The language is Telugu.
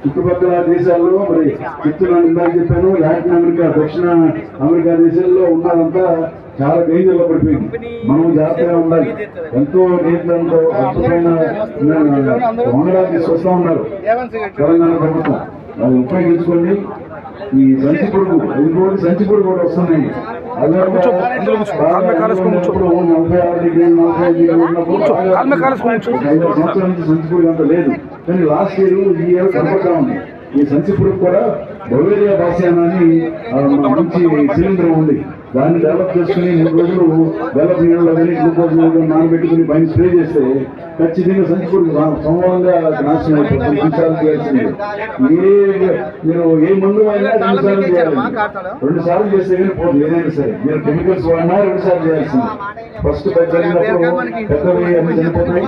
చుట్టుపక్కల దేశాల్లో మరి చెప్తున్నాను, ఇందాక చెప్పాను, లాటిన్ అమెరికా, దక్షిణ అమెరికా దేశాల్లో ఉన్నదంతా చాలా డేంజర్ లో పడిపోయింది. మనం జాగ్రత్తగా ఉండాలి. ఎంతో నేతలతో అద్భుతమైన వంగడాలు తీసుకొస్తా ఉన్నారు తెలంగాణ ప్రభుత్వం. అది ఉపయోగించుకోండి. ఈ సంచి పొడుగు, ఇంకోటి సంచి పొడుగు కూడా వస్తున్నాయి. 46 డిగ్రీలు 45 డిగ్రీలు ఉన్నప్పుడు 5 సంవత్సరాల నుంచి సంచి పొడుగు అంత లేదు. కానీ లాస్ట్ ఇయర్ ఈ ఇయర్ కనపడతా ఉంది. ఈ సంచి పొడుగు కూడా బొవేరియా బాసియానా అని మంచి శిలీంధ్రం ఉంది. దాన్ని డెవలప్ చేసుకుని 3 రోజులు డెవలప్ నీళ్ళలో కానీ గ్లూకోజ్ నానబెట్టుకుని పైన స్ప్రే చేస్తే ఖచ్చితంగా సంచి పొడుగు సమూలంగా నాశనం అయిపోతుంది. 2 సార్లు చేయాల్సింది. మీరు ఏ మందు అయినా 2 సార్లు చేయాలి. 2 సార్లు చేస్తే కానీ పోదు. ఏదైనా సరే మీరు కెమికల్స్ వాడినా 2 సార్లు చేయాల్సింది. ఫస్ట్ జరిగినప్పుడు పెద్దవి అన్ని చనిపోతాయి.